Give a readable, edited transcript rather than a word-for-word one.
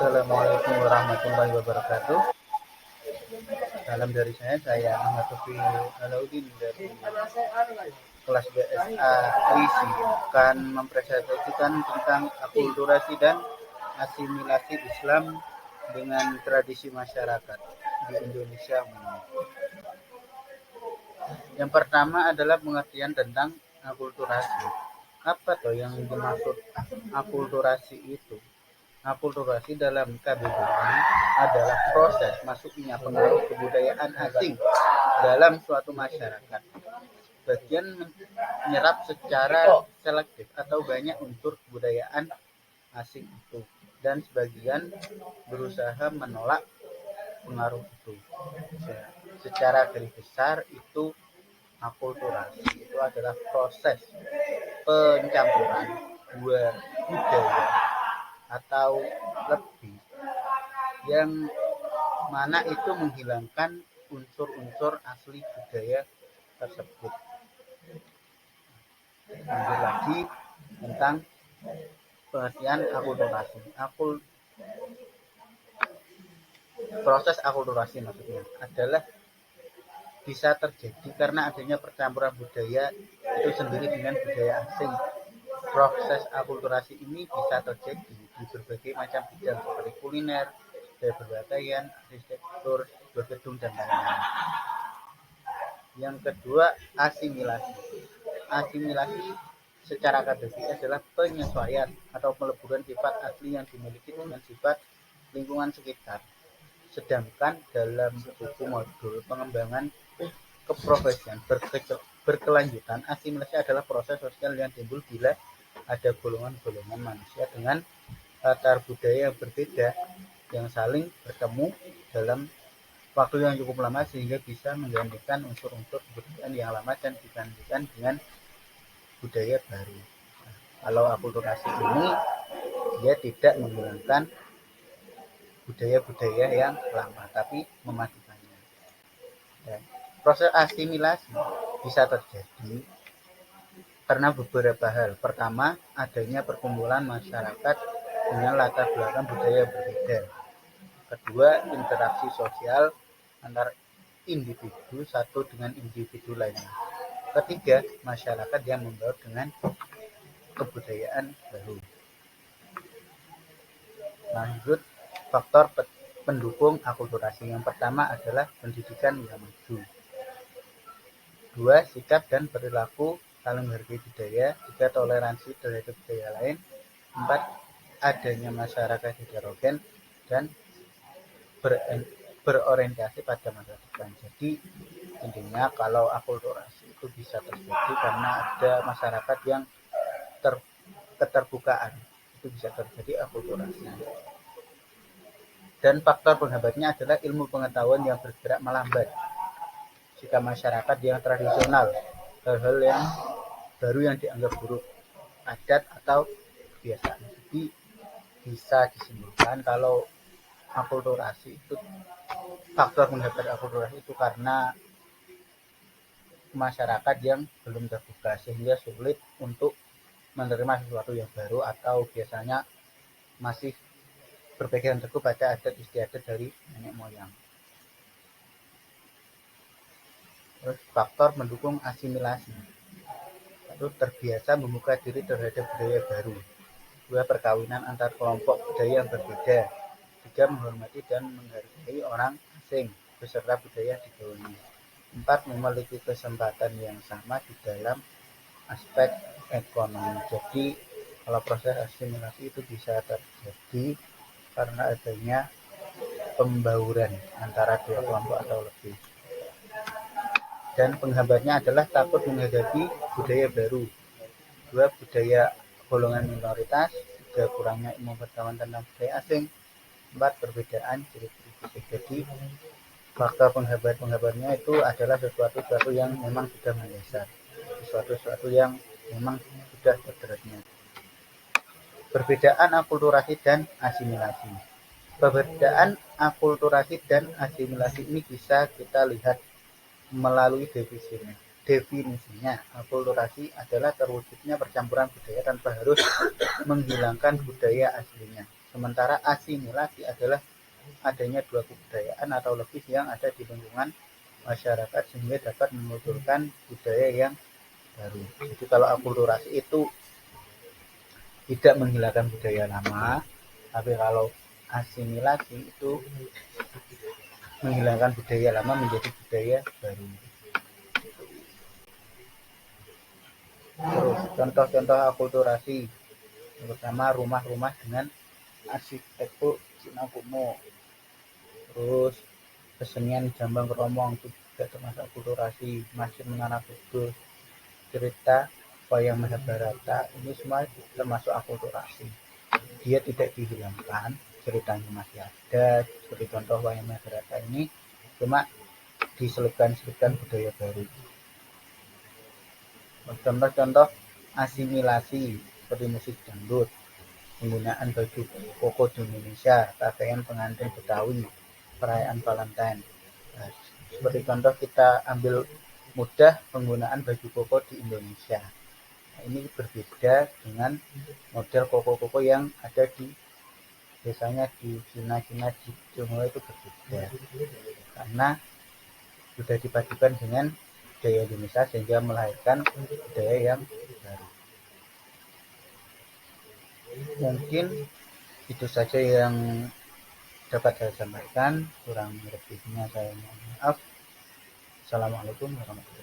Assalamualaikum warahmatullahi wabarakatuh. Salam dari saya Ahmad Tofi Alaudin dari kelas BSA Trisi akan mempresentasikan tentang akulturasi dan asimilasi Islam dengan tradisi masyarakat di Indonesia. Yang pertama adalah pengertian tentang akulturasi. Apa tuh yang dimaksud akulturasi itu? Akulturasi dalam KBBI adalah proses masuknya pengaruh kebudayaan asing dalam suatu masyarakat. Bagian menyerap secara selektif atau banyak unsur kebudayaan asing itu, dan sebagian berusaha menolak pengaruh itu. Secara garis besar itu akulturasi itu adalah proses pencampuran dua budaya atau lebih yang mana itu menghilangkan unsur-unsur asli budaya tersebut. Lanjut lagi tentang pengertian akulturasi. Proses akulturasi maksudnya adalah bisa terjadi karena adanya percampuran budaya itu sendiri dengan budaya asing. Proses akulturasi ini bisa terjadi di berbagai macam bidang seperti kuliner, budaya berpakaian, arsitektur, gedung, dan lain-lain. Yang kedua, asimilasi. Asimilasi secara akademik adalah penyesuaian atau peleburan sifat asli yang dimiliki dengan sifat lingkungan sekitar. Sedangkan dalam buku modul pengembangan keprofesian berkelanjutan, asimilasi adalah proses sosial yang timbul bila ada golongan-golongan manusia dengan latar budaya yang berbeda yang saling bertemu dalam waktu yang cukup lama sehingga bisa menggantikan unsur-unsur kebudayaan yang lama dan digantikan dengan budaya baru. Kalau akulturasi ini dia tidak menghilangkan budaya-budaya yang lama, tapi memadukannya. Dan proses asimilasi bisa terjadi karena beberapa hal. Pertama, adanya perkumpulan masyarakat dengan latar belakang budaya berbeda. Kedua, interaksi sosial antar individu satu dengan individu lainnya. Ketiga, masyarakat yang membaur dengan kebudayaan baru. Lanjut, faktor pendukung akulturasi. Yang pertama adalah pendidikan yang maju. Dua, sikap dan perilaku saling menghargai budaya. Tiga, toleransi terhadap budaya lain. Empat, adanya masyarakat heterogen dan berorientasi pada masa depan. Jadi intinya kalau akulturasi itu bisa terjadi karena ada masyarakat yang keterbukaan, itu bisa terjadi akulturasi. Dan faktor penghambatnya adalah ilmu pengetahuan yang bergerak melambat. Jika masyarakat yang tradisional, hal-hal yang baru yang dianggap buruk, adat atau kebiasaan. Jadi bisa disimpulkan kalau akulturasi itu, faktor penghambat akulturasi itu karena masyarakat yang belum terbuka sehingga sulit untuk menerima sesuatu yang baru atau biasanya masih berpegang teguh pada adat istiadat dari nenek moyang. Terus faktor mendukung asimilasi itu terbiasa membuka diri terhadap budaya baru. Dua, perkawinan antar kelompok budaya yang berbeda. Tiga, menghormati dan menghargai orang asing beserta budaya digaulnya. Empat, memiliki kesempatan yang sama di dalam aspek ekonomi. Jadi kalau proses asimilasi itu bisa terjadi karena adanya pembauran antara dua kelompok atau lebih. Dan penghambatnya adalah takut menghadapi budaya baru. Dua, budaya golongan minoritas. Tiga, kurangnya ilmu pengetahuan tentang budaya asing. Empat, perbedaan ciri-ciri fisik. Jadi faktor penghambatnya itu adalah sesuatu yang memang sudah mendasar, sesuatu yang memang sudah terberatnya. Perbedaan akulturasi dan asimilasi. Perbedaan akulturasi dan asimilasi ini bisa kita lihat melalui definisinya. Akulturasi adalah terwujudnya percampuran budaya tanpa harus menghilangkan budaya aslinya. Sementara asimilasi adalah adanya dua kebudayaan atau lebih yang ada di lingkungan masyarakat sehingga dapat memunculkan budaya yang baru. Jadi kalau akulturasi itu tidak menghilangkan budaya lama, tapi kalau asimilasi itu menghilangkan budaya lama menjadi budaya baru. Terus contoh-contoh akulturasi, terutama rumah-rumah dengan arsitektur Cina kuno, terus kesenian Jambang Kromong itu juga termasuk akulturasi, masjid Menara Kudus, cerita wayang Mahabharata, ini semua termasuk akulturasi. Dia tidak dihilangkan, ceritanya masih ada, seperti contoh wayang Mahabharata ini, cuma diselipkan budaya baru. Contoh-contoh asimilasi seperti musik dangdut, penggunaan baju koko di Indonesia, pakaian pengantin Betawi, perayaan Valentine. Nah, seperti contoh kita ambil mudah penggunaan baju koko di Indonesia. Nah, ini berbeda dengan model koko-koko yang ada di biasanya di Cina di Tionghoa itu berbeda karena sudah dipadukan dengan budaya Indonesia sehingga melahirkan budaya yang baru. Mungkin itu saja yang dapat saya sampaikan, kurang lebihnya saya mohon maaf. Assalamualaikum warahmatullahi wabarakatuh.